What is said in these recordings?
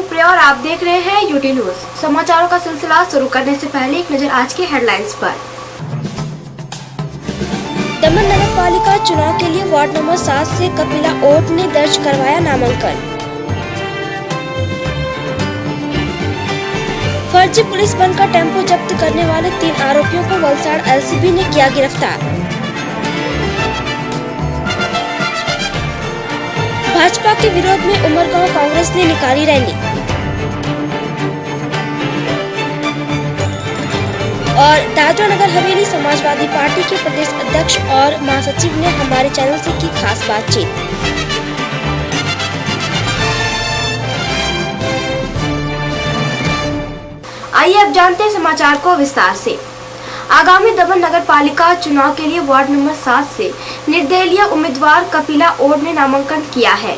हूं प्रिया और आप देख रहे हैं यूटी न्यूज। समाचारों का सिलसिला शुरू करने से पहले एक नजर आज के हेडलाइंस पर। दमन नगर पालिका चुनाव के लिए वार्ड नंबर 7 से कपिला ओट ने दर्ज करवाया नामांकन। फर्जी पुलिस बनकर टेम्पो जब्त करने वाले 3 आरोपियों को वलसाड़ एलसीबी ने किया गिरफ्तार। भाजपा के विरोध में उमरगांव कांग्रेस ने निकाली रैली। और दादरा नगर हवेली समाजवादी पार्टी के प्रदेश अध्यक्ष और महासचिव ने हमारे चैनल से की खास बातचीत। आइए अब जानते हैं समाचार को विस्तार से। आगामी दमन नगर पालिका चुनाव के लिए वार्ड नंबर 7 से निर्दलीय उम्मीदवार कपिला ओड ने नामांकन किया है।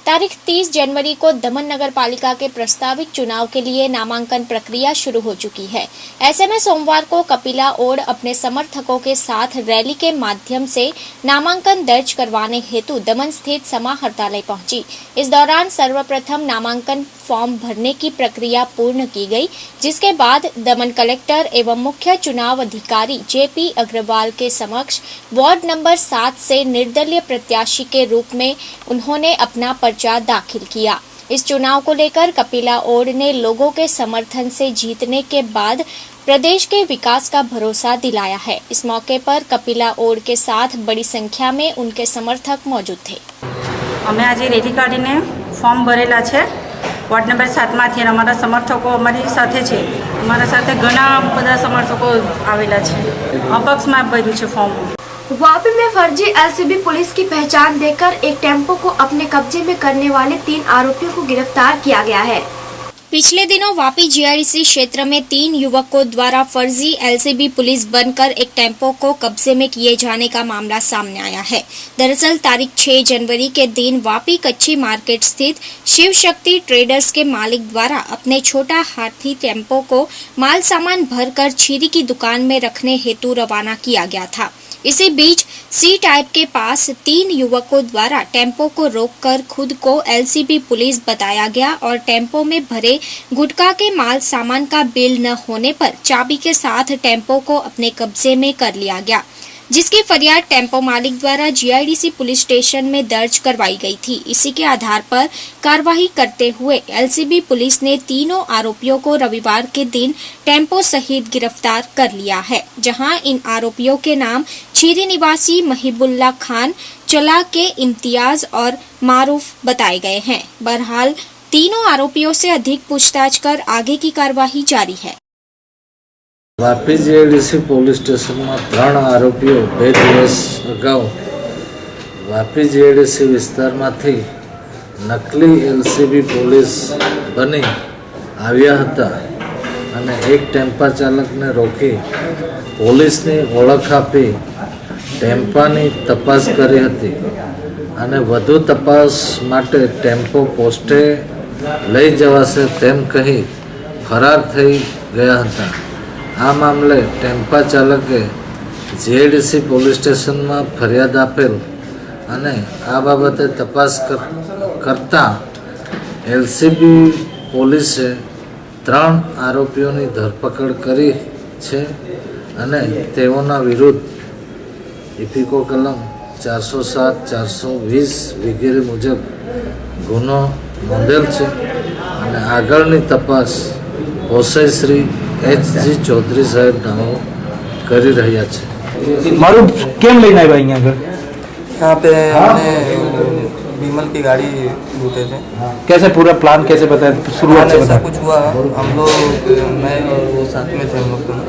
तारीख 30 जनवरी को दमन नगर पालिका के प्रस्तावित चुनाव के लिए नामांकन प्रक्रिया शुरू हो चुकी है। ऐसे में सोमवार को कपिला ओड अपने समर्थकों के साथ रैली के माध्यम से नामांकन दर्ज करवाने हेतु दमन स्थित समाहर्तालय पहुंची। इस दौरान सर्वप्रथम नामांकन फॉर्म भरने की प्रक्रिया पूर्ण की गई, जिसके बाद दमन कलेक्टर एवं मुख्य चुनाव अधिकारी जेपी अग्रवाल के समक्ष वार्ड नंबर 7 से निर्दलीय प्रत्याशी के रूप में उन्होंने अपना पर्चा दाखिल किया। इस चुनाव को लेकर कपिला ओड ने लोगों के समर्थन से जीतने के बाद प्रदेश के विकास का भरोसा दिलाया है। इस मौके पर कपिला ओड के साथ बड़ी संख्या में उनके समर्थक मौजूद थे। અમે આજે રેલી કાઢીને ફોર્મ ભરેલા છે વોર્ડ નંબર 7 માંથી અને અમારા સમર્થકો અમારી સાથે છે। અમારા સાથે ઘણા બધા સમર્થકો આવેલા છે। અપક્ષમાં ભર્યું છે ફોર્મ। वापी में फर्जी एलसीबी पुलिस की पहचान देकर एक टेम्पो को अपने कब्जे में करने वाले 3 आरोपियों को गिरफ्तार किया गया है। पिछले दिनों वापी जीआईडीसी क्षेत्र में 3 युवकों द्वारा फर्जी एलसीबी पुलिस बनकर एक टेम्पो को कब्जे में किए जाने का मामला सामने आया है। दरअसल तारीख 6 जनवरी के दिन वापी कच्ची मार्केट स्थित शिव शक्ति ट्रेडर्स के मालिक द्वारा अपने छोटा हाथी टेम्पो को माल सामान भरकर छीरी की दुकान में रखने हेतु रवाना किया गया था। इसी बीच सी टाइप के पास 3 युवकों द्वारा टेम्पो को रोककर खुद को एलसीबी पुलिस बताया गया और टेम्पो में भरे गुटखा के माल सामान का बिल न होने पर चाबी के साथ टेम्पो को अपने कब्जे में कर लिया गया, जिसकी फरियाद टेम्पो मालिक द्वारा जीआईडीसी पुलिस स्टेशन में दर्ज करवाई गई थी। इसी के आधार पर कार्रवाई करते हुए एलसीबी पुलिस ने तीनों आरोपियों को रविवार के दिन टेम्पो सहित गिरफ्तार कर लिया है, जहां इन आरोपियों के नाम छीरी निवासी महिबुल्ला खान, चला के इम्तियाज और मारूफ बताए गए हैं। बहरहाल तीनों आरोपियों से अधिक पूछताछ कर आगे की कार्यवाही जारी है। वापी जीआईडीसी पोलीस स्टेशन में 3 आरोपीओ 2 दिवस अगाऊ वापी जीआईडीसी विस्तार में नकली एलसीबी पुलिस बनी आव्या हता अने एक टेम्पा चालक ने रोकी पुलिसनी ओळख आपी टेम्पानी तपास करी हती अने वधु तपास माटे टेम्पो पोस्टे लई जवासे तेम कही फरार थई गया हता। आ मामले टेम्पा चालके जीआईडीसी पुलिस स्टेशन में फरियाद आपेल अने आ बाबते तपास करता एलसीबी पुलिसे 3 आरोपीओनी धरपकड़ करी छे अने तेओना विरुद्ध इफिको कलम 407, 420 वगैरह मुजब गुनो नोंधेल छे अने आगळनी तपास ओसई श्री एच.जी. चौधरी साहब नामो करी रहा है। मारू केम लेना है भाई यहाँ पर? यहाँ पे हमने विमल की गाड़ी लूटे थे। कैसे पूरा प्लान कैसे बताए? शुरुआत से ऐसा कुछ हुआ, हम लोग मैं और वो साथ में थे, हम लोग दोनों,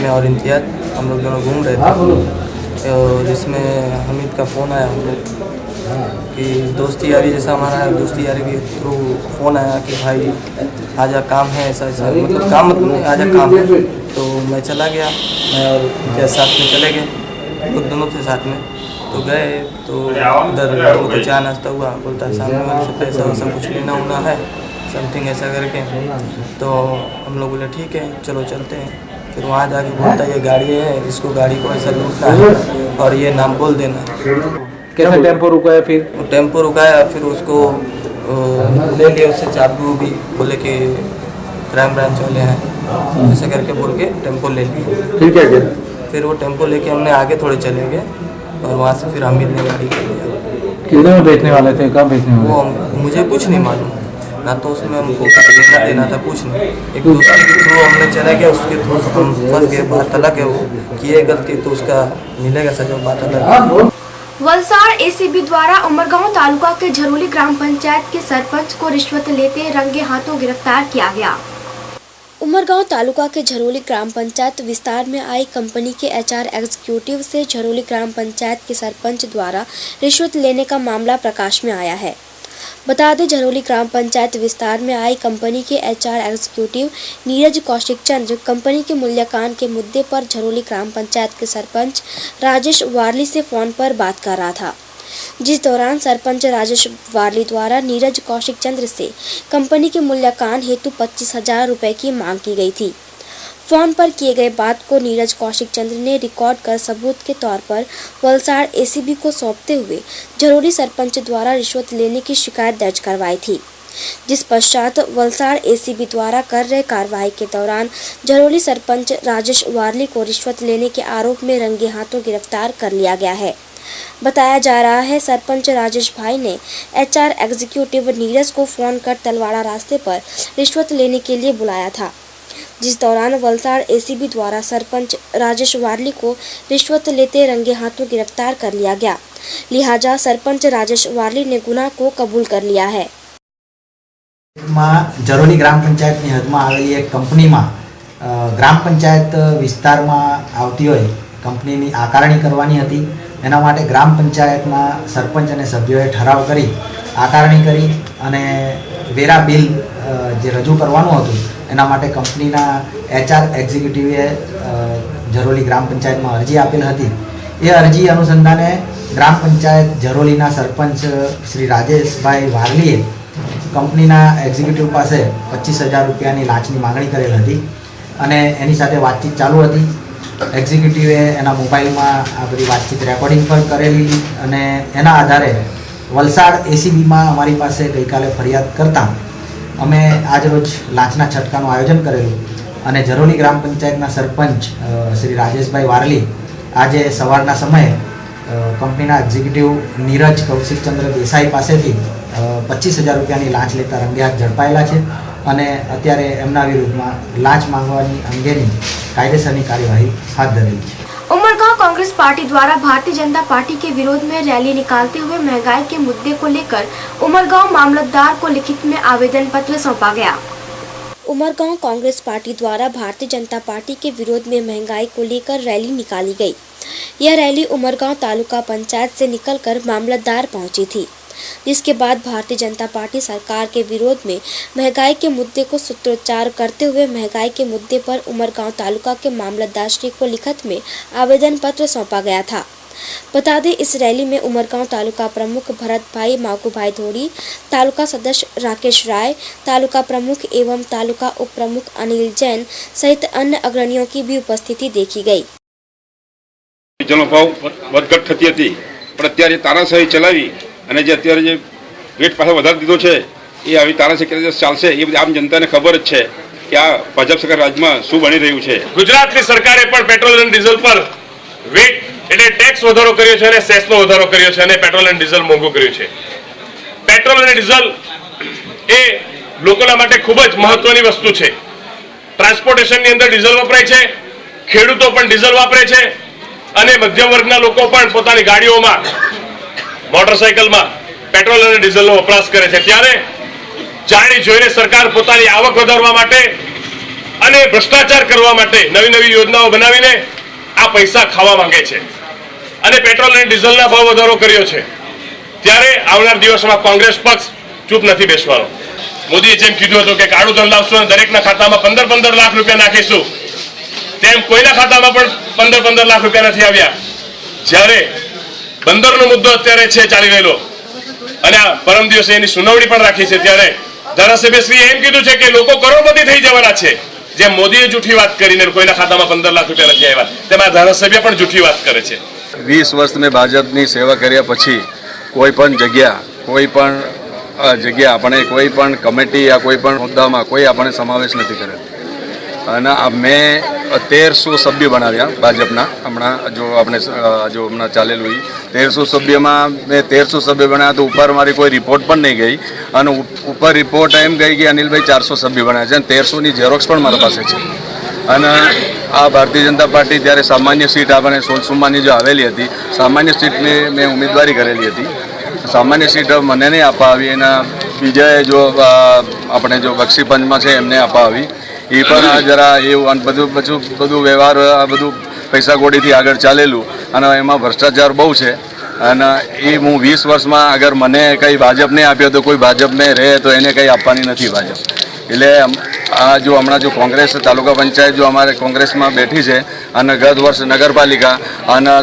मैं और इम्तियाज, हम लोग दोनों घूम रहे थे और जिसमें हमीद का फ़ोन आया हम लोग कि दोस्ती यारी जैसा हमारा है, दोस्ती यारी के थ्रू फ़ोन आया कि भाई आजा काम है, ऐसा ऐसा, मतलब काम मतलब नहीं, आजा काम है। तो मैं चला गया, मैं और इम्तियाज साथ में चले गए, लोग दोनों थे साथ में। तो गए तो उधर वो चाय नाश्ता हुआ, बोलता है सामने वाले से पैसा वैसा कुछ लेना होना है, समथिंग ऐसा करके। तो हम लोग बोले ठीक है चलो चलते हैं। फिर वहाँ जाके बोलता है ये गाड़ी है, इसको गाड़ी को ऐसा लूटना है और ये नाम बोल देना। कैसे टेम्पो रुकाया? फिर टेम्पो रुकाया, फिर उसको ले लिए उससे चाबू भी, बोले कि क्राइम ब्रांच वाले हैं, ऐसे करके बोल के टेम्पो ले लिए। फिर क्या किया? फिर वो टेम्पो लेके हमने आगे थोड़े चले गए और वहाँ से फिर हमीद ने गाड़ी कर लिया। कितने में बेचने वाले थे, कहाँ बेचने वाले? वो मुझे कुछ नहीं मालूम, ना तो उसमें हमको कुछ लेना देना था, कुछ नहीं। एक दूसरे के थ्रू हमने चले गए, उसके थ्रू हम फंस गए। बात अलग है, वो किए गलती तो उसका मिलेगा सजा, बात अलग है। वलसाड़ एसीबी द्वारा उमरगांव तालुका के झरोली ग्राम पंचायत के सरपंच को रिश्वत लेते रंगे हाथों गिरफ्तार किया गया। उमरगांव तालुका के झरोली ग्राम पंचायत विस्तार में आई कंपनी के एचआर एग्जीक्यूटिव से झरोली ग्राम पंचायत के सरपंच द्वारा रिश्वत लेने का मामला प्रकाश में आया है। बता दें, झरोली ग्राम पंचायत विस्तार में आई कंपनी के एचआर एग्जीक्यूटिव नीरज कौशिक चंद्र कंपनी के मूल्यांकन के मुद्दे पर झरोली ग्राम पंचायत के सरपंच राजेश वारली से फोन पर बात कर रहा था, जिस दौरान सरपंच राजेश वारली द्वारा नीरज कौशिक चंद्र से कंपनी के मूल्यांकन हेतु 25,000 रुपए की मांग की गई थी। फोन पर किए गए बात को नीरज कौशिक चंद्र ने रिकॉर्ड कर सबूत के तौर पर वलसाड़ एसीबी को सौंपते हुए झरोली सरपंच द्वारा रिश्वत लेने की शिकायत दर्ज करवाई थी, जिस पश्चात वलसाड़ एसीबी द्वारा कर रहे कार्रवाई के दौरान झरोली सरपंच राजेश वारली को रिश्वत लेने के आरोप में रंगे हाथों गिरफ्तार कर लिया गया है। बताया जा रहा है, सरपंच राजेश भाई ने एचआर एग्जीक्यूटिव नीरज को फोन कर तलवाड़ा रास्ते पर रिश्वत लेने के लिए बुलाया था, जिस दौरान वलसाड़ एसीबी द्वारा सरपंच राजेश वारली को रिश्वत लेते रंगे हाथों गिरफ्तार कर लिया गया। लिहाजा सरपंच राजेश वारली ने गुनाह को कबूल कर लिया है। झरोली ग्राम पंचायत हद में आवेली एक कंपनी में ग्राम पंचायत विस्तार में आवती होय कंपनी आकारणी करवानी हती। एना माटे ग्राम पंचायत में सरपंच और सभ्योए ठराव करी आकारणी करी अने वेरा बिल जे रजू करवानुं हतुं एना माटे कंपनीना एचआर एक्जिक्यूटिवे झरोली ग्राम पंचायत में अरजी आपेल हती। ए अरजी अनुसंधाने ग्राम पंचायत झरोलीना सरपंच श्री राजेश भाई वारलीए कंपनीना एक्जिक्यूटिव पासे 25,000 रुपयानी लांचनी मांगणी करेल हती अने एनी साथे वातचीत चालू हती। एक्जिक्यूटिवे एना मोबाइल में आ बधी वातचीत रेकॉर्डिंग पर करेली अने एना आधारे वलसाड़ एसीबी में अमारी पासे गई काले फरियाद करता अमे आज रोज लांचना छटकाનું आयोजन करेलू अने झरोली ग्राम पंचायतना सरपंच श्री राजेशभाई वारली आज सवाરના समये कंपनीना एक्जिक्यूटिव नीरज कौशिक चंद्र देसाई पासेथी 25,000 रुपयानी लांच लेता रंगे हाथ झड़पाયેલા છે અને અત્યારે એમના વિરુદ્ધમાં લાંચ માંગવાની અંગેની કાયદેસરની કાર્યવાહી હાથ ધરેલી છે। उमरगांव कांग्रेस पार्टी द्वारा भारतीय जनता पार्टी के विरोध में रैली निकालते हुए महंगाई के मुद्दे को लेकर उमरगांव मामलतदार को लिखित में आवेदन पत्र सौंपा गया। उमरगांव कांग्रेस पार्टी द्वारा भारतीय जनता पार्टी के विरोध में महंगाई को लेकर रैली निकाली गई। यह रैली उमरगांव तालुका पंचायत से निकलकर मामलतदार पहुंची थी, जिसके बाद भारतीय जनता पार्टी सरकार के विरोध में महंगाई के मुद्दे को सूत्रोच्चार करते हुए महंगाई के मुद्दे पर उमरगांव तालुका के मामलतदार श्री को लिखित में आवेदन पत्र सौंपा गया था। बता दें, इस रैली में उमरगांव तालुका प्रमुख भरत भाई माकू भाई धोड़ी, तालुका सदस्य राकेश राय, तालुका प्रमुख एवं तालुका उप प्रमुख अनिल जैन सहित अन्य अग्रणियों की भी उपस्थिति देखी गई। વધઘટ થતી હતી પણ અત્યારે તાનાશાહી ચલાવી અને જે અત્યારે જે રેટ પાસે વધારી દીધો છે એ આવી તાનાશાહી કેવી ચાલશે એ બધી આમ જનતાને ખબર જ છે કે આ ભાજપ સરકાર રાજ્યમાં શું બની રહ્યું છે। ગુજરાતની સરકારે પણ પેટ્રોલ અને ડીઝલ પર વેટ એટલે ટેક્સ વધારો કર્યો છે અને સેસનો વધારો કર્યો છે અને પેટ્રોલ અને ડીઝલ મોંઘું કર્યું છે। પેટ્રોલ અને ડીઝલ એ લોકોના માટે ખૂબ જ મહત્વની વસ્તુ છે। ટ્રાન્સપોર્ટેશનની અંદર ડીઝલ વપરાય છે, ખેડૂતો પણ ડીઝલ વાપરે છે અને મધ્યમ વર્ગના લોકો પણ પોતાની ગાડીઓમાં મોટરસાઇકલમાં પેટ્રોલ અને ડીઝલનો વપરાશ કરે છે। ત્યારે જાણી જોઈને સરકાર પોતાની આવક વધારવા માટે અને ભ્રષ્ટાચાર કરવા માટે નવી નવી યોજનાઓ બનાવીને આ પૈસા ખાવા માંગે છે અને પેટ્રોલ અને ડીઝલના ભાવ વધારો કર્યો છે। ત્યારે આવનાર દિવસમાં કોંગ્રેસ પક્ષ ચૂપ નથી બેસવાનો। મોદીએ જેમ કીધું હતું કે કાળું ધન લાવશું અને દરેકના ખાતામાં 15-15 લાખ રૂપિયા નાખીશું, તેમ કોઈના ખાતામાં પણ 15-15 લાખ રૂપિયા નથી આવ્યા। જ્યારે બંદરનો મુદ્દો અત્યારે છે ચાલી રહેલો અને આ પરમ દિવસે એની સુનાવણી પણ રાખી છે, ત્યારે ધારાસભ્યશ્રીએ એમ કીધું છે કે લોકો કરોડપતિ થઈ જવાના છે। જેમ મોદીએ જૂઠી વાત કરીને કોઈના ખાતામાં 15 લાખ રૂપિયા નથી આવ્યા, તેમ આ ધારાસભ્ય પણ જૂઠી વાત કરે છે। 20 વર્ષ મેં ભાજપની સેવા કર્યા પછી કોઈ પણ જગ્યા કોઈ પણ જગ્યા આપણે કોઈ પણ કમિટી યા કોઈ પણ મુદ્દામાં કોઈ આપણે સમાવેશ નથી કર્યો અને મેં 1300 સભ્ય બનાવ્યા ભાજપના હમણાં જો હમણાં ચાલેલું 1300 સભ્યમાં મેં 1300 સભ્ય બનાવ્યા તો ઉપર મારી કોઈ રિપોર્ટ પણ નહીં ગઈ અને ઉપર રિપોર્ટ એમ ગઈ કે અનિલભાઈ 400 સભ્ય બનાવ્યા છે અને 1300ની ઝેરોક્સ પણ મારા પાસે છે અને આ ભારતીય જનતા પાર્ટી ત્યારે સામાન્ય સીટ આપણે સોલસુમાની જો આવેલી હતી સામાન્ય સીટની મેં ઉમેદવારી કરેલી હતી સામાન્ય સીટ મને નહીં આપવા આવી એના બીજાએ જો આપણે જો બક્ષીપંચમાં છે એમને આપવા આવી એ પણ જરા એવું બધું વ્યવહાર આ બધું પૈસા કોડીથી આગળ ચાલેલું અને એમાં ભ્રષ્ટાચાર બહુ છે અને એ હું 20 વર્ષમાં અગર મને કંઈ ભાજપને આપ્યો તો કોઈ ભાજપને રહે તો એને કંઈ આપવાની નથી ભાજપ એટલે આ જો હમણાં જો કોંગ્રેસ તાલુકા પંચાયત જો અમારે કોંગ્રેસમાં બેઠી છે અને ગત વર્ષ નગરપાલિકા અને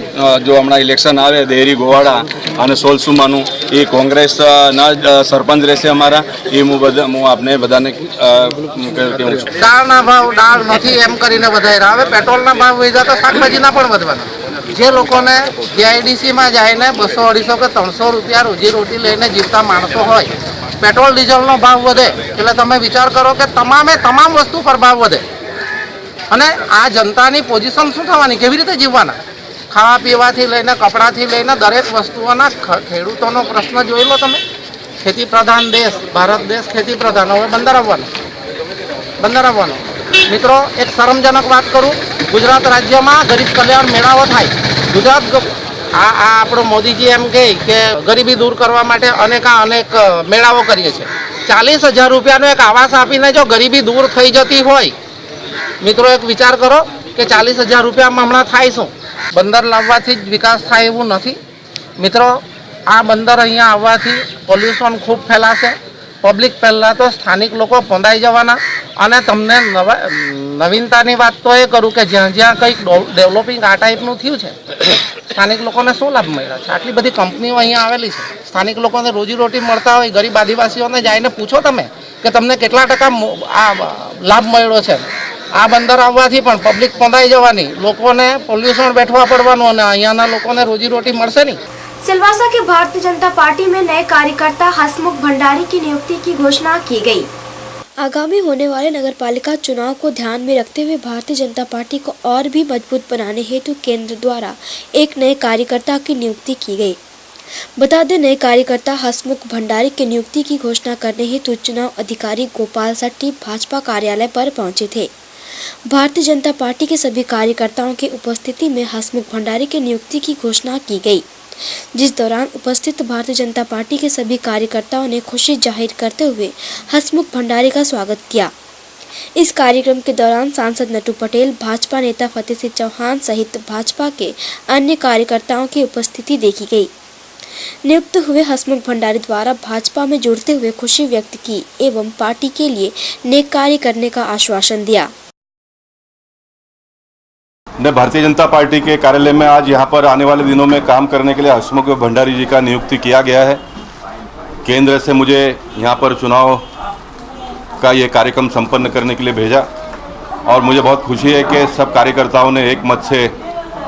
જો હમણાં ઇલેક્શન આવે દેરી ગોવાડા અને સોલસુમાનું એ કોંગ્રેસના સરપંચ રહેશે અમારા એ હું આપને બધાને કહું છું દાળના ભાવ દાળ નથી એમ કરીને વધાર્યા હવે પેટ્રોલના ભાવ વધ્યા તો શાકભાજીના પણ વધવાના જે લોકોને જીઆઈડીસીમાં જઈને 200-250 કે 300 રૂપિયા રોજીરોટી લઈને જીવતા માણસો હોય પેટ્રોલ ડીઝલનો ભાવ વધે એટલે તમે વિચાર કરો કે તમામ વસ્તુ પર ભાવ વધે અને આ જનતાની પોઝિશન શું થવાની કેવી રીતે જીવવાના ખાવા પીવાથી લઈને કપડાથી લઈને દરેક વસ્તુઓના ખેડૂતોનો પ્રશ્ન જોઈ લો તમે ખેતી પ્રધાન દેશ ભારત દેશ ખેતી પ્રધાન હવે બંદર આવવાનો મિત્રો એક શરમજનક વાત કરું ગુજરાત રાજ્યમાં ગરીબ કલ્યાણ મેળાવો થાય ગુજરાત આ આપણો મોદીજી એમ કહે કે ગરીબી દૂર કરવા માટે અનેક મેળાઓ કરીએ છીએ 40,000 રૂપિયાનો એક આવાસ આપીને જો ગરીબી દૂર થઈ જતી હોય મિત્રો એક વિચાર કરો કે 40,000 રૂપિયામાં હમણાં થાય શું બંદર લાવવાથી જ વિકાસ થાય એવું નથી મિત્રો આ બંદર અહીંયા આવવાથી પોલ્યુશન ખૂબ ફેલાશે પબ્લિક પહેલાં તો સ્થાનિક લોકો પંદાઈ જવાના અને તમને નવીનતાની વાત તો એ કરું કે જ્યાં કંઈક ડેવલપિંગ આ ટાઈપનું થયું છે સ્થાનિક લોકોને શું લાભ મળ્યા છે આટલી બધી કંપનીઓ અહીંયા આવેલી છે સ્થાનિક લોકોને રોજીરોટી મળતા હોય ગરીબ આદિવાસીઓને જઈને પૂછો તમે કે તમને કેટલા ટકા આ લાભ મળ્યો છે આ બંદર આવવાથી પણ પબ્લિક પંદાઈ જવાની લોકોને પોલ્યુશન બેઠવા પડવાનું અને અહીંયાના લોકોને રોજીરોટી મળશે નહીં सिलवासा के भारतीय जनता पार्टी में नए कार्यकर्ता हसमुख भंडारी की नियुक्ति की घोषणा की गई। आगामी होने वाले नगरपालिका चुनाव को ध्यान में रखते हुए भारतीय जनता पार्टी को और भी मजबूत बनाने हेतु केंद्र द्वारा एक नए कार्यकर्ता की नियुक्ति की गई। बता दें नए कार्यकर्ता हसमुख भंडारी की नियुक्ति की घोषणा करने हेतु चुनाव अधिकारी गोपाल सट्टी भाजपा कार्यालय पर पहुंचे थे। भारतीय जनता पार्टी के सभी कार्यकर्ताओं की उपस्थिति में हसमुख भंडारी की नियुक्ति की घोषणा की गई, जिस दौरान उपस्थित भारतीय जनता पार्टी के सभी कार्यकर्ताओं ने खुशी जाहिर करते हुए हसमुख भंडारी का स्वागत किया। इस कार्यक्रम के दौरान सांसद नटू पटेल, भाजपा नेता फतेह सिंह चौहान सहित भाजपा के अन्य कार्यकर्ताओं की उपस्थिति देखी गई। नियुक्त हुए हसमुख भंडारी द्वारा भाजपा में जुड़ते हुए खुशी व्यक्त की एवं पार्टी के लिए नेक कार्य करने का आश्वासन दिया। भारतीय जनता पार्टी के कार्यालय में आज यहाँ पर आने वाले दिनों में काम करने के लिए हसमुख भंडारी जी का नियुक्ति किया गया है। केंद्र से मुझे यहाँ पर चुनाव का ये कार्यक्रम संपन्न करने के लिए भेजा और मुझे बहुत खुशी है कि सब कार्यकर्ताओं ने एक मत से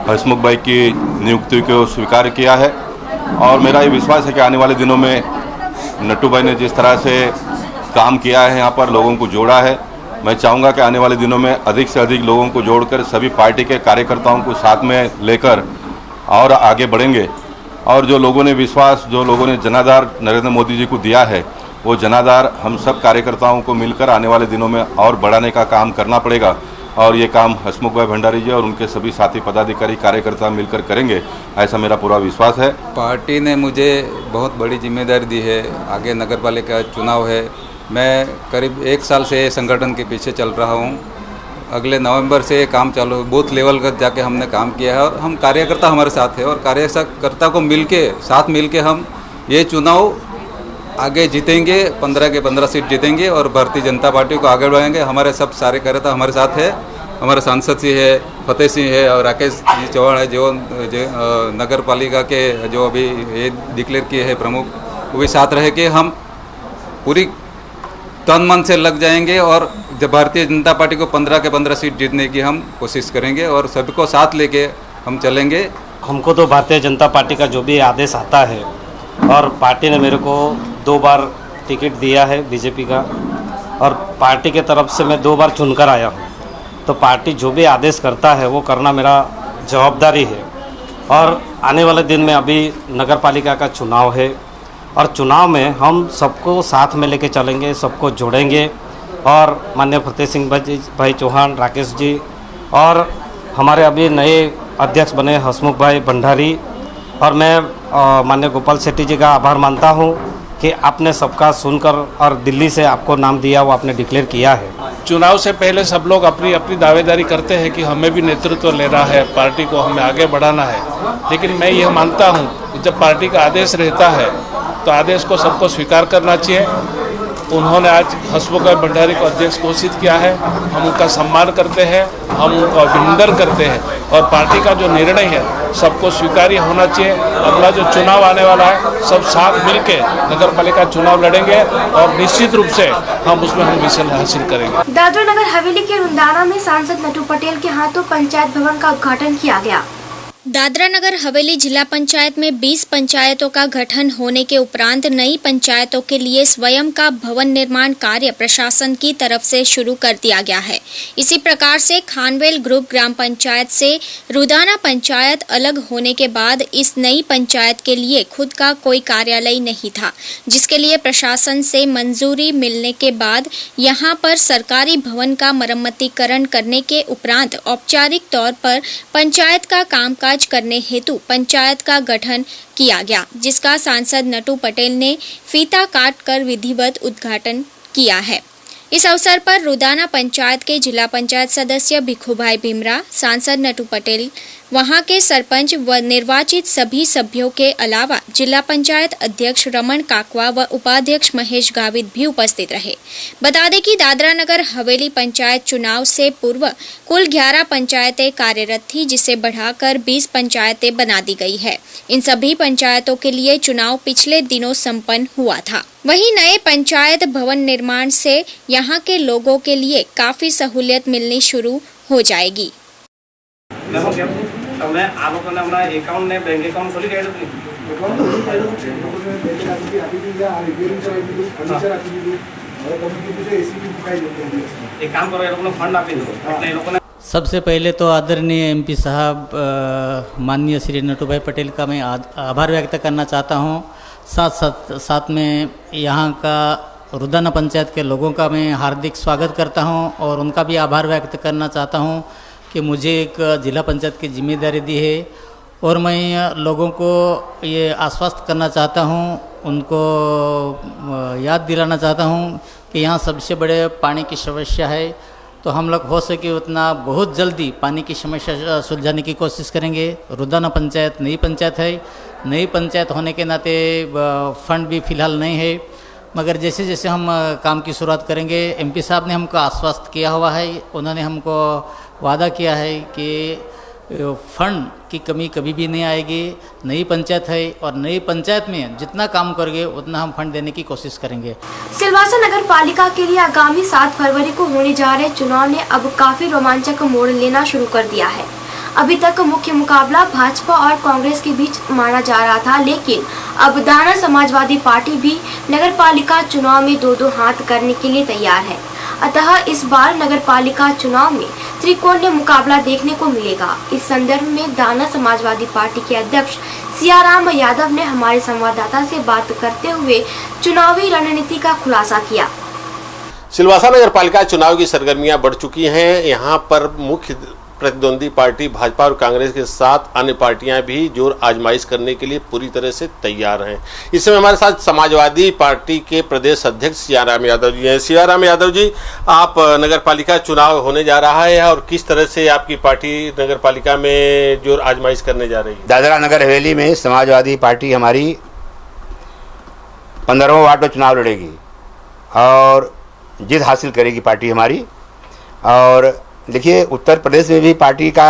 हसमुख भाई की नियुक्ति को स्वीकार किया है और मेरा ये विश्वास है कि आने वाले दिनों में नट्टू भाई ने जिस तरह से काम किया है यहाँ पर लोगों को जोड़ा है, मैं चाहूँगा कि आने वाले दिनों में अधिक से अधिक लोगों को जोड़कर सभी पार्टी के कार्यकर्ताओं को साथ में लेकर और आगे बढ़ेंगे और जो लोगों ने विश्वास, जो लोगों ने जनाधार नरेंद्र मोदी जी को दिया है, वो जनाधार हम सब कार्यकर्ताओं को मिलकर आने वाले दिनों में और बढ़ाने का काम करना पड़ेगा और ये काम हसमुख भाई भंडारी जी और उनके सभी साथी पदाधिकारी कार्यकर्ता मिलकर करेंगे, ऐसा मेरा पूरा विश्वास है। पार्टी ने मुझे बहुत बड़ी जिम्मेदारी दी है। आगे नगर पालिका चुनाव है। मैं करीब 1 साल से संगठन के पीछे चल रहा हूँ। अगले नवंबर से काम चालू, बूथ लेवल पर जाके हमने काम किया है और हम कार्यकर्ता हमारे साथ है और कार्यकर्ता को साथ मिलके हम ये चुनाव आगे जीतेंगे। 15 के 15 सीट जीतेंगे और भारतीय जनता पार्टी को आगे बढ़ाएंगे। हमारे सब सारे कार्यकर्ता हमारे साथ है। हमारे सांसद जी है, फतेह सिंह है और राकेश जी चौहान है जो नगर पालिका के जो अभी ये डिक्लेयर किए हैं प्रमुख, वो भी साथ रहे कि हम पूरी तन मन से लग जाएंगे और जब भारतीय जनता पार्टी को 15 के 15 सीट जीतने की हम कोशिश करेंगे और सभी को साथ लेके हम चलेंगे। हमको तो भारतीय जनता पार्टी का जो भी आदेश आता है और पार्टी ने मेरे को 2 बार टिकट दिया है बीजेपी का, और पार्टी के तरफ से मैं 2 बार चुनकर आया हूँ। तो पार्टी जो भी आदेश करता है वो करना मेरा जवाबदारी है। और आने वाले दिन में अभी नगर पालिका का चुनाव है, और चुनाव में हम सबको साथ में लेके चलेंगे, सबको जोड़ेंगे। और माननीय फतेह सिंह भाई चौहान, राकेश जी, और हमारे अभी नए अध्यक्ष बने हसमुख भाई भंडारी, और मैं माननीय गोपाल शेट्टी जी का आभार मानता हूं कि आपने सबका सुनकर और दिल्ली से आपको नाम दिया, वो आपने डिक्लेयर किया है। चुनाव से पहले सब लोग अपनी अपनी दावेदारी करते हैं कि हमें भी नेतृत्व लेना है, पार्टी को हमें आगे बढ़ाना है। लेकिन मैं यह मानता हूं कि जब पार्टी का आदेश रहता है तो आदेश को सबको स्वीकार करना चाहिए। उन्होंने आज हसमुख भाई भंडारी को अध्यक्ष घोषित किया है, हम उनका सम्मान करते हैं, हम उनका अभिनंदन करते हैं, और पार्टी का जो निर्णय है सबको स्वीकार्य होना चाहिए। अगला जो चुनाव आने वाला है सब साथ मिलके नगर पालिका चुनाव लड़ेंगे और निश्चित रूप से हम उसमें विजय हासिल करेंगे। दादरा नगर हवेली के रुंदाना में सांसद नटू पटेल के हाथों पंचायत भवन का उद्घाटन किया गया। दादरा नगर हवेली जिला पंचायत में 20 पंचायतों का गठन होने के उपरांत नई पंचायतों के लिए स्वयं का भवन निर्माण कार्य प्रशासन की तरफ से शुरू कर दिया गया है। इसी प्रकार से खानवेल ग्रुप ग्राम पंचायत से रुदाना पंचायत अलग होने के बाद इस नई पंचायत के लिए खुद का कोई कार्यालय नहीं था, जिसके लिए प्रशासन से मंजूरी मिलने के बाद यहां पर सरकारी भवन का मरम्मतीकरण करने के उपरांत औपचारिक तौर पर पंचायत का कामकाज करने हेतु पंचायत का गठन किया गया, जिसका सांसद नटू पटेल ने फीता काट कर विधिवत उद्घाटन किया है। इस अवसर पर रुदाना पंचायत के जिला पंचायत सदस्य भिखुभाई भीमरा, सांसद नटू पटेल, वहां के सरपंच व निर्वाचित सभी सभ्यों के अलावा जिला पंचायत अध्यक्ष रमन काकवा व उपाध्यक्ष महेश गावित भी उपस्थित रहे। बता दें कि दादरा नगर हवेली पंचायत चुनाव से पूर्व कुल 11 पंचायतें कार्यरत थी, जिसे बढ़ाकर 20 पंचायतें बना दी गई है। इन सभी पंचायतों के लिए चुनाव पिछले दिनों संपन्न हुआ था। वहीं नए पंचायत भवन निर्माण से यहाँ के लोगों के लिए काफी सहूलियत मिलनी शुरू हो जाएगी। सबसे पहले तो आदरणीय एमपी साहब माननीय श्री नटू भाई पटेल का मैं आभार व्यक्त करना चाहता हूं। साथ में यहाँ का रुदाना पंचायत के लोगों का मैं हार्दिक स्वागत करता हूं और उनका भी आभार व्यक्त करना चाहता हूं कि मुझे एक जिला पंचायत की जिम्मेदारी दी है। और मैं लोगों को ये आश्वस्त करना चाहता हूं, उनको याद दिलाना चाहता हूं कि यहाँ सबसे बड़े पानी की समस्या है, तो हम लोग हो सके उतना बहुत जल्दी पानी की समस्या सुलझाने की कोशिश करेंगे। रुदाना पंचायत नई पंचायत है, नई पंचायत होने के नाते फंड भी फिलहाल नहीं है, मगर जैसे जैसे हम काम की शुरुआत करेंगे, एमपी साहब ने हमको आश्वस्त किया हुआ है, उन्होंने हमको वादा किया है कि फंड की कमी कभी भी नहीं आएगी। नई पंचायत है और नई पंचायत में जितना काम करेंगे उतना हम फंड देने की कोशिश करेंगे। सिलवासा नगर पालिका के लिए आगामी 7 फरवरी को होने जा रहे चुनाव ने अब काफी रोमांचक मोड़ लेना शुरू कर दिया है। अभी तक मुख्य मुकाबला भाजपा और कांग्रेस के बीच माना जा रहा था, लेकिन अब दाना समाजवादी पार्टी भी नगर पालिका चुनाव में 2-2 हाथ करने के लिए तैयार है। अतः इस बार नगर पालिका चुनाव में त्रिकोणीय मुकाबला देखने को मिलेगा। इस संदर्भ में दाना समाजवादी पार्टी के अध्यक्ष सियाराम यादव ने हमारे संवाददाता से बात करते हुए चुनावी रणनीति का खुलासा किया। सिलवासा नगर पालिका चुनाव की सरगर्मियां बढ़ चुकी हैं। यहां पर मुख्य प्रतिद्वंदी पार्टी भाजपा और कांग्रेस के साथ अन्य पार्टियां भी जोर आजमाइश करने के लिए पूरी तरह से तैयार हैं। इस समय हमारे साथ समाजवादी पार्टी के प्रदेश अध्यक्ष सियाराम यादव जी हैं। सियाराम यादव जी, आप नगर पालिका चुनाव होने जा रहा है और किस तरह से आपकी पार्टी नगर पालिका में जोर आजमाइश करने जा रही है? दादरा नगर हवेली में समाजवादी पार्टी हमारी 15वां वार्ड में चुनाव लड़ेगी और जीत हासिल करेगी पार्टी हमारी। और देखिए, उत्तर प्रदेश में भी पार्टी का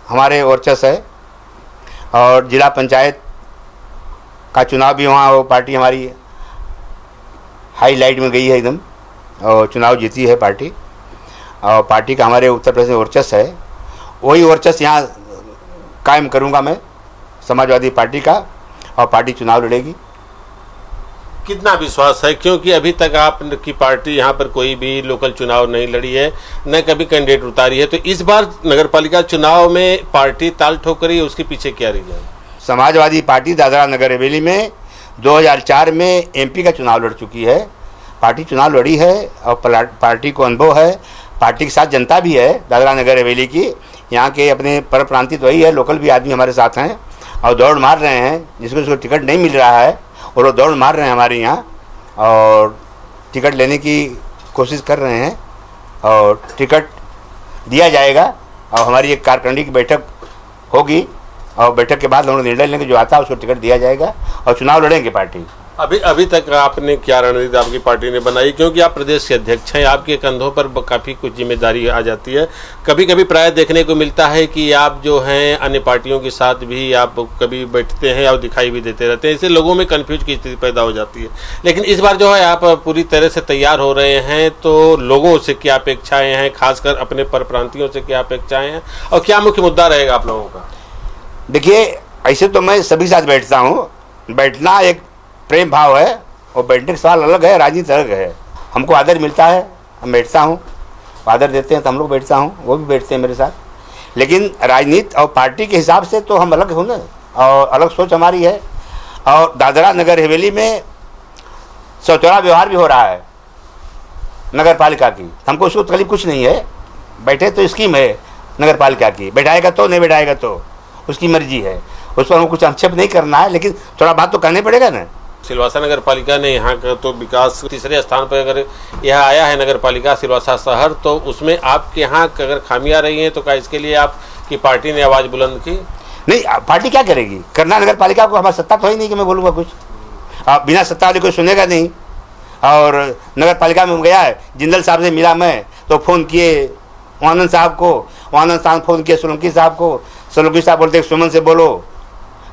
हमारे वर्चस्व है और जिला पंचायत का चुनाव भी वहाँ वो पार्टी हमारी हाईलाइट में गई है एकदम, और चुनाव जीती है पार्टी। और पार्टी का हमारे उत्तर प्रदेश में वर्चस्व है, वही वर्चस्व यहाँ कायम करूँगा मैं समाजवादी पार्टी का, और पार्टी चुनाव लड़ेगी। कितना विश्वास है, क्योंकि अभी तक आपकी पार्टी यहाँ पर कोई भी लोकल चुनाव नहीं लड़ी है, न कभी कैंडिडेट उतारी है, तो इस बार नगरपालिका चुनाव में पार्टी ताल ठोक रही है, उसके पीछे क्या रीजन है? समाजवादी पार्टी दादरा नगर हवेली में 2004 में एमपी का चुनाव लड़ चुकी है। पार्टी चुनाव लड़ी है और पार्टी को अनुभव है, पार्टी के साथ जनता भी है दादरा नगर हवेली की। यहाँ के अपने पर प्रांतीय तो वही है, लोकल भी आदमी हमारे साथ हैं और दौड़ मार रहे हैं। जिसको टिकट नहीं मिल रहा है और वो दौड़ मार रहे हैं हमारे यहाँ और टिकट लेने की कोशिश कर रहे हैं और टिकट दिया जाएगा। और हमारी एक कार्यकारिणी की बैठक होगी और बैठक के बाद हम लोग निर्णय लेंगे, जो आता है उसको टिकट दिया जाएगा और चुनाव लड़ेंगे पार्टी। अभी तक आपने क्या रणनीति आपकी पार्टी ने बनाई, क्योंकि आप प्रदेश के अध्यक्ष हैं, आपके कंधों पर काफ़ी कुछ जिम्मेदारी आ जाती है। कभी कभी प्राय देखने को मिलता है कि आप जो हैं अन्य पार्टियों के साथ भी आप कभी बैठते हैं और दिखाई भी देते रहते हैं, इससे लोगों में कन्फ्यूज की स्थिति पैदा हो जाती है। लेकिन इस बार जो है आप पूरी तरह से तैयार हो रहे हैं, तो लोगों से क्या अपेक्षाएँ हैं, खासकर अपने पर प्रांतियों से क्या अपेक्षाएँ हैं और क्या मुख्य मुद्दा रहेगा आप लोगों का? देखिए, ऐसे तो मैं सभी साथ बैठता हूँ, बैठना एक प्रेम भाव है और बैठने का सवाल अलग है, राजनीति अलग है। हमको आदर मिलता है, हम बैठता हूँ, आदर देते हैं तो हम लोग बैठता हूँ, वो भी बैठते हैं मेरे साथ। लेकिन राजनीति और पार्टी के हिसाब से तो हम अलग हों ना, और अलग सोच हमारी है। और दादरा नगर हवेली में सौतेला व्यवहार भी हो रहा है नगर पालिका की, हमको उसको तकलीफ कुछ नहीं है। बैठे तो स्कीम है नगर पालिका की, बैठाएगा तो, नहीं बैठाएगा तो उसकी मर्जी है, उस पर हमको कुछ आक्षेप नहीं करना है, लेकिन थोड़ा बात तो करनी पड़ेगा ना। सिलवासा नगर पालिका ने यहाँ का तो विकास तीसरे स्थान पर अगर यह आया है नगर पालिका सिलवासा शहर, तो उसमें आपके यहाँ अगर खामियां रही हैं तो क्या इसके लिए आपकी पार्टी ने आवाज़ बुलंद की? नहीं, पार्टी क्या करेगी, करना नगर पालिका को, हमारी सत्ता तो है नहीं कि मैं बोलूँगा कुछ, बिना सत्ता वाले कोई सुनेगा नहीं। और नगर पालिका में गया है, जिंदल साहब से मिला मैं तो फ़ोन किए आनंद साहब को, आनंद साहब फ़ोन किए सोलंकी साहब को, सोलंकी साहब बोलते सुमन से बोलो,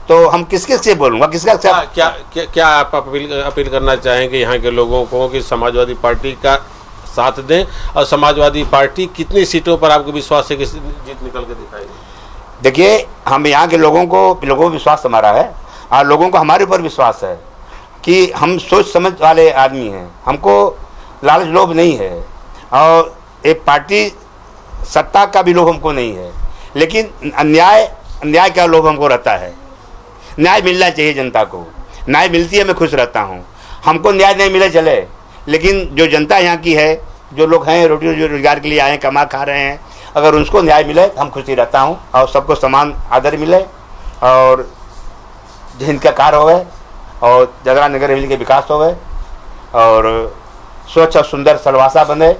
तो हम किसके से बोलूँगा, किसका क्या आप अपील करना चाहेंगे यहाँ के लोगों को कि समाजवादी पार्टी का साथ दें, और समाजवादी पार्टी कितनी सीटों पर आपको विश्वास है कि जीत निकल के दिखाएगी? देखिए, हम यहाँ के लोगों को विश्वास हमारा है और लोगों को हमारे ऊपर विश्वास है कि हम सोच समझ वाले आदमी हैं, हमको लालच लोभ नहीं है और एक पार्टी सत्ता का भी लोभ हमको नहीं है, लेकिन अन्याय का लोभ हमको रहता है। न्याय मिलना चाहिए जनता को, न्याय मिलती है मैं खुश रहता हूँ। हमको न्याय नहीं मिले चले, लेकिन जो जनता यहाँ की है, जो लोग हैं रोटी रोजगार के लिए आए, कमा खा रहे हैं, अगर उनको न्याय मिले तो हम खुशी रहता हूँ और सबको समान आदर मिले और हिंद का कार्य होवे और दादरा नगर हवेली के विकास होवे और स्वच्छ और सुंदर सिलवासा बने।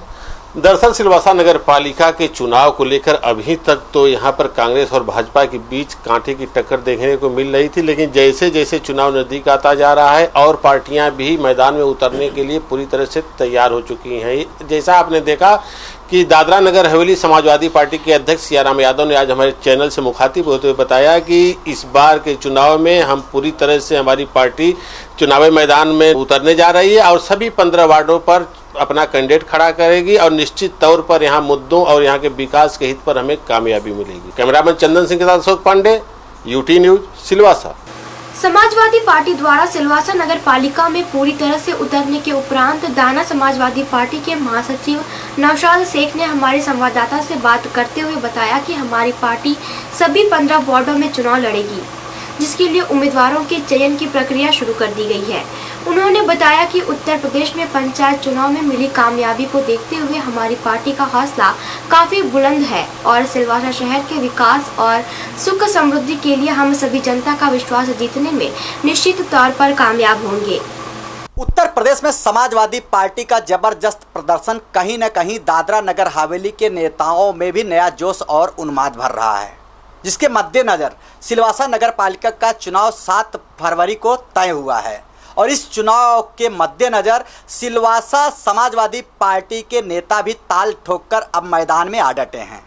दरअसल सिलवासा नगर पालिका के चुनाव को लेकर अभी तक तो यहाँ पर कांग्रेस और भाजपा के बीच कांटे की टक्कर देखने को मिल रही थी, लेकिन जैसे जैसे चुनाव नजदीक आता जा रहा है और पार्टियां भी मैदान में उतरने के लिए पूरी तरह से तैयार हो चुकी हैं। जैसा आपने देखा कि दादरा नगर हवेली समाजवादी पार्टी के अध्यक्ष सियाराम यादव ने आज हमारे चैनल से मुखातिब होते हुए बताया कि इस बार के चुनाव में हम पूरी तरह से हमारी पार्टी चुनावी मैदान में उतरने जा रही है और सभी 15 वार्डों पर अपना कैंडिडेट खड़ा करेगी और निश्चित तौर पर यहाँ मुद्दों और यहाँ के विकास के हित पर हमें कामयाबी मिलेगी। कैमरामैन चंदन सिंह के साथ Ashok Pandey, UT news, Silvassa. Samajwadi party द्वारा सिलवासा नगर पालिका में पूरी तरह से उतरने के उपरांत दाना समाजवादी पार्टी के महासचिव नौशाद शेख ने हमारे संवाददाता से बात करते हुए बताया कि हमारी पार्टी सभी 15 वार्डों में चुनाव लड़ेगी, जिसके लिए उम्मीदवारों के चयन की प्रक्रिया शुरू कर दी गई है। उन्होंने बताया कि उत्तर प्रदेश में पंचायत चुनाव में मिली कामयाबी को देखते हुए हमारी पार्टी का हौसला काफी बुलंद है और सिलवासा शहर के विकास और सुख समृद्धि के लिए हम सभी जनता का विश्वास जीतने में निश्चित तौर पर कामयाब होंगे। उत्तर प्रदेश में समाजवादी पार्टी का जबरदस्त प्रदर्शन कहीं न कहीं दादरा नगर हवेली के नेताओं में भी नया जोश और उन्माद भर रहा है, जिसके मद्देनजर सिलवासा नगर पालिका का चुनाव 7 फरवरी को तय हुआ है और इस चुनाव के मद्देनजर सिलवासा समाजवादी पार्टी के नेता भी ताल ठोककर अब मैदान में आ डटे हैं।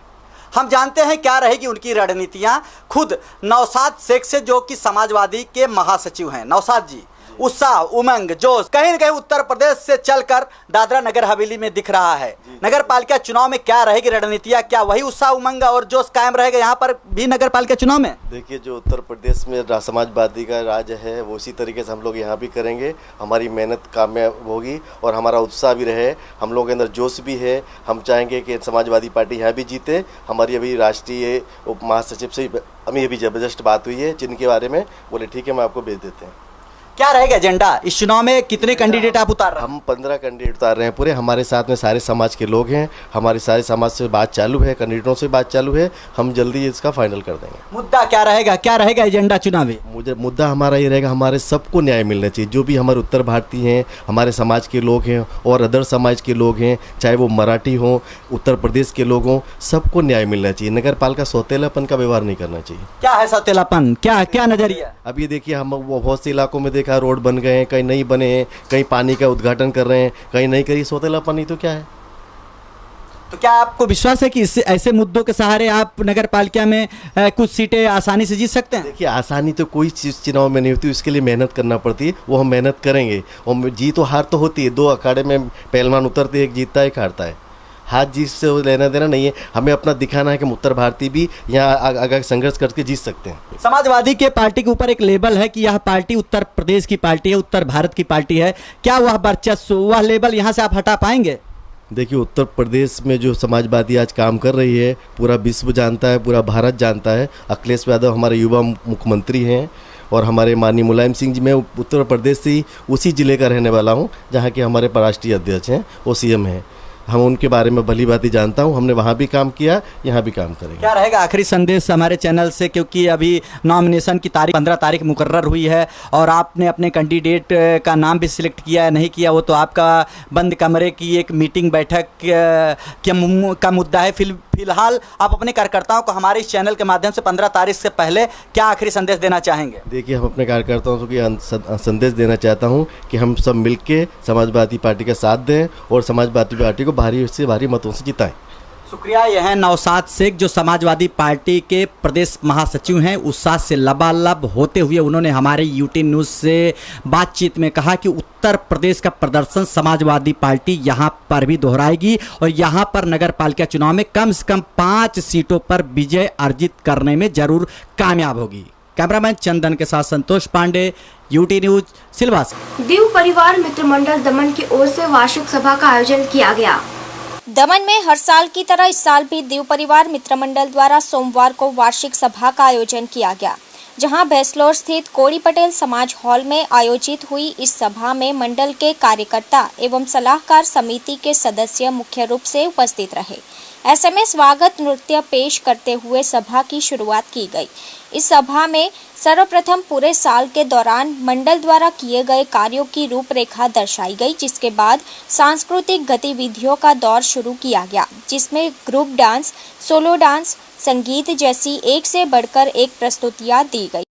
हम जानते हैं क्या रहेगी उनकी रणनीतियां। खुद नौशाद शेख से, जो कि समाजवादी के महासचिव हैं, नौशाद जी, उत्साह, उमंग, जोश कहीं न कहीं उत्तर प्रदेश से चलकर दादरा नगर हवेली में दिख रहा है। नगर पालिका चुनाव में क्या रहेगी रणनीतियां, क्या वही उत्साह, उमंग और जोश कायम रहेगा यहाँ पर भी नगर पालिका चुनाव में? देखिए, जो उत्तर प्रदेश में समाजवादी का राज है वो उसी तरीके से हम लोग यहाँ भी करेंगे। हमारी मेहनत कामयाब होगी और हमारा उत्साह भी रहे, हम लोगों के अंदर जोश भी है। हम चाहेंगे कि समाजवादी पार्टी यहाँ भी जीते। हमारी अभी राष्ट्रीय उप महासचिव से अभी जबरदस्त बात हुई है, जिनके बारे में बोले ठीक है, मैं आपको भेज देते हैं। क्या रहेगा एजेंडा इस चुनाव में? कितने कैंडिडेट आप उतार रहे हैं? हम 15 कैंडिडेट उतार रहे हैं पूरे। हमारे साथ में सारे समाज के लोग हैं, हमारे सारे समाज से बात चालू है, कैंडिडेटों से बात चालू है। हम जल्दी इसका फाइनल कर देंगे। मुद्दा क्या रहेगा, क्या रहेगा एजेंडा चुनावी? मुद्दा हमारा ये रहेगा, हमारे सबको न्याय मिलना चाहिए। जो भी हमारे उत्तर भारतीय हैं, हमारे समाज के लोग हैं और अदर समाज के लोग हैं, चाहे वो मराठी हों, उत्तर प्रदेश के लोग हों, सबको न्याय मिलना चाहिए। नगर पालिका सौतेलापन का व्यवहार नहीं करना चाहिए। क्या है सौतेलापन, क्या नजरिया? अभी देखिए, हम बहुत से इलाकों में देखा रोड बन गए हैं, कहीं नहीं बने हैं, कहीं पानी का उद्घाटन कर रहे हैं, कहीं नहीं करी। सौतेलापन नहीं तो क्या है? तो क्या आपको विश्वास है कि इससे ऐसे मुद्दों के सहारे आप नगर पालिका में कुछ सीटें आसानी से जीत सकते हैं? देखिए, आसानी तो कोई चीज़ चुनाव में नहीं होती, उसके लिए मेहनत करना पड़ती है। वो हम मेहनत करेंगे और जीत और हार तो होती है। 2 अखाड़े में पहलवान उतरते, एक जीतता है, एक हारता है। हाथ जीत से लेना देना नहीं है। हमें अपना दिखाना है कि हम उत्तर भारतीय भी यहाँ अगर संघर्ष करके जीत सकते हैं। समाजवादी के पार्टी के ऊपर एक लेबल है कि यह पार्टी उत्तर प्रदेश की पार्टी है, उत्तर भारत की पार्टी है। क्या वह वर्चस्व, वह लेबल यहाँ से आप हटा पाएंगे? देखिए, उत्तर प्रदेश में जो समाजवादी आज काम कर रही है, पूरा विश्व जानता है, पूरा भारत जानता है। अखिलेश यादव हमारे युवा मुख्यमंत्री हैं और हमारे माननीय मुलायम सिंह जी, मैं उत्तर प्रदेश से उसी जिले का रहने वाला हूँ जहाँ के हमारे राष्ट्रीय अध्यक्ष हैं, वो CM हैं। हम उनके बारे में भली बात ही जानता हूँ। हमने वहाँ भी काम किया, यहाँ भी काम करेंगे। क्या रहेगा आखिरी संदेश हमारे चैनल से, क्योंकि अभी नॉमिनेशन की तारीख 15 तारीख मुकर्रर हुई है और आपने अपने कैंडिडेट का नाम भी सिलेक्ट किया है नहीं किया, वो तो आपका बंद कमरे की एक मीटिंग बैठक का मुद्दा है। फिलहाल आप अपने कार्यकर्ताओं को हमारे इस चैनल के माध्यम से 15 तारीख से पहले क्या आखिरी संदेश देना चाहेंगे? देखिए, हम अपने कार्यकर्ताओं को संदेश देना चाहता हूँ कि हम सब मिलके समाजवादी पार्टी का साथ दें और समाजवादी पार्टी को भारी से भारी मतों से जिताएं। शुक्रिया। यह है नौशाद शेख, जो समाजवादी पार्टी के प्रदेश महासचिव हैं। उत्साह से लबालब होते हुए उन्होंने हमारे UT न्यूज़ से बातचीत में कहा कि उत्तर प्रदेश का प्रदर्शन समाजवादी पार्टी यहाँ पर भी दोहराएगी और यहाँ पर नगर पालिका चुनाव में कम से कम 5 सीटों पर विजय अर्जित करने में जरूर कामयाब होगी। कैमरामैन चंदन के साथ संतोष पांडे, UT न्यूज़, सिलवासा। दीव परिवार मित्र मंडल दमन की ओर से वार्षिक सभा का आयोजन किया गया। दमन में हर साल की तरह इस साल भी दीव परिवार मित्र मंडल द्वारा सोमवार को वार्षिक सभा का आयोजन किया गया, जहां भैसलोर स्थित कोड़ी पटेल समाज हॉल में आयोजित हुई इस सभा में मंडल के कार्यकर्ता एवं सलाहकार समिति के सदस्य मुख्य रूप से उपस्थित रहे। ऐसे में स्वागत नृत्य पेश करते हुए सभा की शुरुआत की गई। इस सभा में सर्वप्रथम पूरे साल के दौरान मंडल द्वारा किए गए कार्यों की रूपरेखा दर्शाई गई, जिसके बाद सांस्कृतिक गतिविधियों का दौर शुरू किया गया, जिसमें ग्रुप डांस, सोलो डांस, संगीत जैसी एक से बढ़कर एक प्रस्तुतियां दी गई।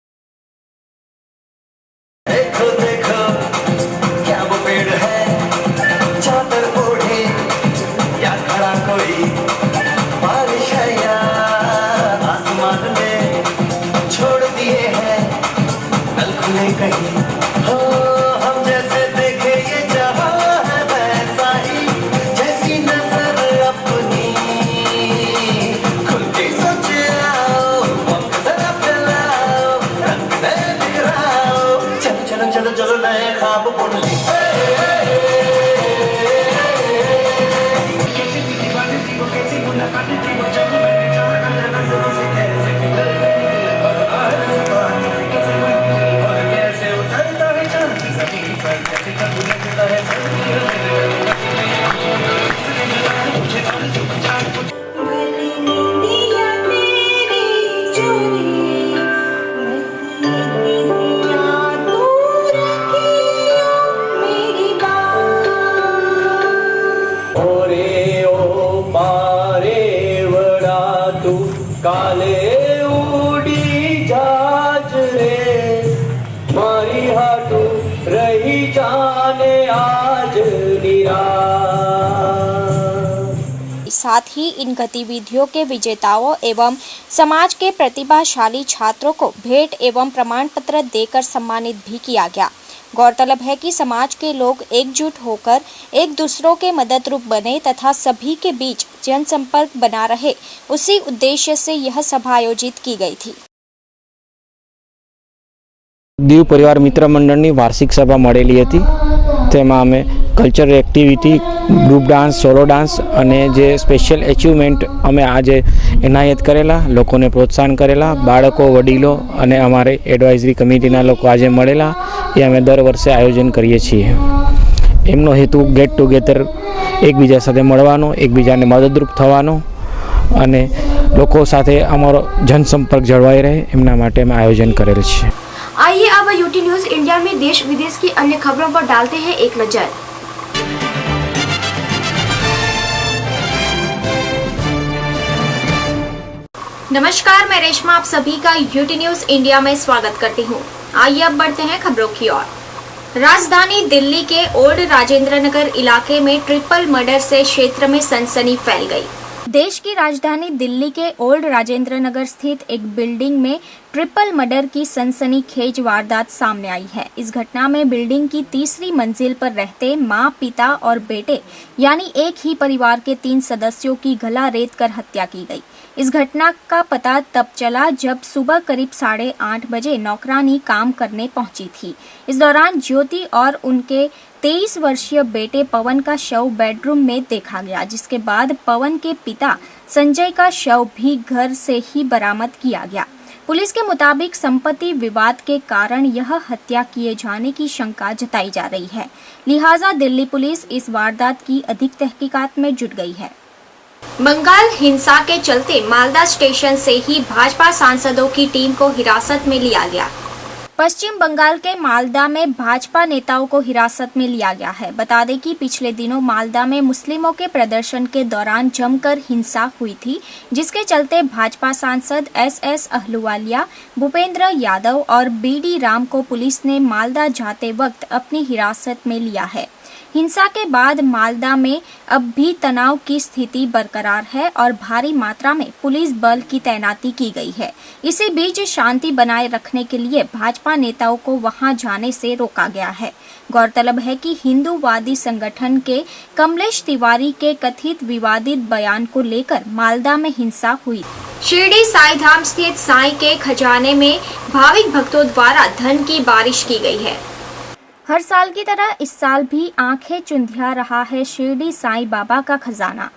साथ ही इन गतिविधियों के विजेताओं एवं समाज के प्रतिभाशाली छात्रों को भेंट एवं प्रमाण पत्र देकर सम्मानित भी किया गया। गौरतलब है कि समाज के लोग एकजुट होकर एक दूसरों के मदद रूप बने तथा सभी के बीच जनसंपर्क बना रहे, उसी उद्देश्य से यह सभा आयोजित की गई थी। દીવ પરિવાર મિત્ર મંડળની વાર્ષિક સભા મળેલી હતી, તેમાં અમે cultural activity, group dance, solo dance અને જે સ્પેશિયલ એચિવમેન્ટ અમે આજે એનાયત કરેલા, લોકોને પ્રોત્સાહન કરેલા, બાળકો, વડીલો અને અમારે એડવાઇઝરી કમિટીના લોકો આજે મળેલા, એ અમે દર વર્ષે આયોજન કરીએ છીએ। એમનો હેતુ ગેટ ટુગેધર, એકબીજા સાથે મળવાનો, એકબીજાને મદદરૂપ થવાનો અને લોકો સાથે અમારો જનસંપર્ક જળવાઈ રહે એમના માટે અમે આયોજન કરેલ છે। आइए अब यूटी न्यूज इंडिया में देश विदेश की अन्य खबरों पर डालते हैं एक नजर। नमस्कार, मैं रेशमा आप सभी का यूटी न्यूज इंडिया में स्वागत करती हूँ। आइए अब बढ़ते हैं खबरों की ओर। राजधानी दिल्ली के ओल्ड राजेंद्र नगर इलाके में ट्रिपल मर्डर से क्षेत्र में सनसनी फैल गई। देश की राजधानी दिल्ली के ओल्ड राजेंद्र नगर स्थित एक बिल्डिंग में ट्रिपल मर्डर की सनसनीखेज वारदात सामने आई है। इस घटना में बिल्डिंग की तीसरी मंजिल पर रहते मां, पिता और बेटे यानी एक ही परिवार के 3 सदस्यों की गला रेत कर हत्या की गई। इस घटना का पता तब चला जब सुबह करीब 8:30 बजे नौकरानी काम करने पहुंची थी। इस दौरान ज्योति और उनके 23 वर्षीय बेटे पवन का शव बेडरूम में देखा गया, जिसके बाद पवन के पिता संजय का शव भी घर से ही बरामद किया गया। पुलिस के मुताबिक संपत्ति विवाद के कारण यह हत्या किए जाने की शंका जताई जा रही है, लिहाजा दिल्ली पुलिस इस वारदात की अधिक तहकीकात में जुट गई है। बंगाल हिंसा के चलते मालदा स्टेशन से ही भाजपा सांसदों की टीम को हिरासत में लिया गया। पश्चिम बंगाल के मालदा में भाजपा नेताओं को हिरासत में लिया गया है। बता दें कि पिछले दिनों मालदा में मुस्लिमों के प्रदर्शन के दौरान जमकर हिंसा हुई थी, जिसके चलते भाजपा सांसद एस अहलुवालिया, भूपेंद्र यादव और बीडी राम को पुलिस ने मालदा जाते वक्त अपनी हिरासत में लिया है। हिंसा के बाद मालदा में अब भी तनाव की स्थिति बरकरार है और भारी मात्रा में पुलिस बल की तैनाती की गई है। इसी बीच शांति बनाए रखने के लिए भाजपा नेताओं को वहां जाने से रोका गया है। गौरतलब है कि हिंदूवादी संगठन के कमलेश तिवारी के कथित विवादित बयान को लेकर मालदा में हिंसा हुई। शिरडी साई धाम स्थित साई के खजाने में भाविक भक्तों द्वारा धन की बारिश की गई है। हर साल की तरह इस साल भी आंखें चुंधिया रहा है शिरडी साईं बाबा का खजाना।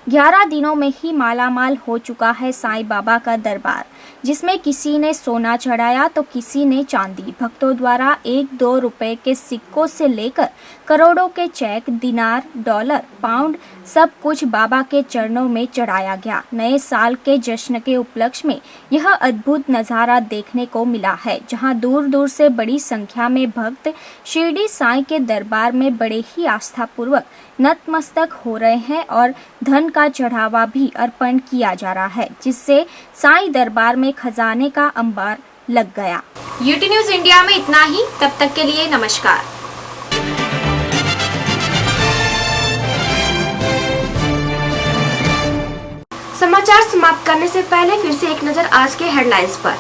11 दिनों में ही मालामाल हो चुका है साईं बाबा का दरबार, जिसमें किसी ने सोना चढ़ाया तो किसी ने चांदी। भक्तों द्वारा 1-2 रुपए के सिक्कों से लेकर करोड़ों के चेक, दिनार, डॉलर, पाउंड सब कुछ बाबा के चरणों में चढ़ाया गया। नए साल के जश्न के उपलक्ष्य में यह अद्भुत नज़ारा देखने को मिला है, जहां दूर दूर से बड़ी संख्या में भक्त शिरडी साईं के दरबार में बड़े ही आस्थापूर्वक नतमस्तक हो रहे हैं और धन का चढ़ावा भी अर्पण किया जा रहा है, जिससे साईं दरबार में खजाने का अंबार लग गया। यूटी न्यूज इंडिया में इतना ही, तब तक के लिए नमस्कार। समाचार समाप्त करने से पहले फिर से एक नजर आज के हेडलाइंस पर।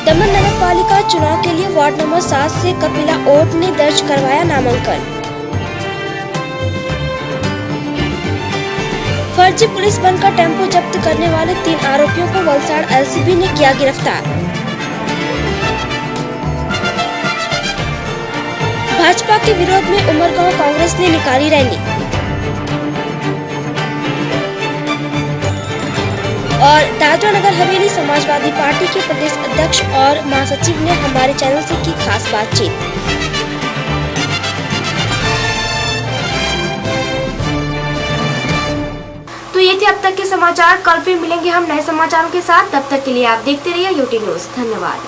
दमन नगर पालिका चुनाव के लिए वार्ड नंबर 7 से कपिला ओट ने दर्ज करवाया नामांकन। फर्जी पुलिस बनकर टेम्पो जब्त करने वाले 3 आरोपियों को वलसाड़ एलसीबी ने किया गिरफ्तार। भाजपा के विरोध में उमरगांव कांग्रेस ने निकाली रैली। और दादरा नगर हवेली समाजवादी पार्टी के प्रदेश अध्यक्ष और महासचिव ने हमारे चैनल से की खास बातचीत। तो ये थे अब तक के समाचार। कल फिर मिलेंगे हम नए समाचारों के साथ। तब तक के लिए आप देखते रहिए यूटी न्यूज। धन्यवाद।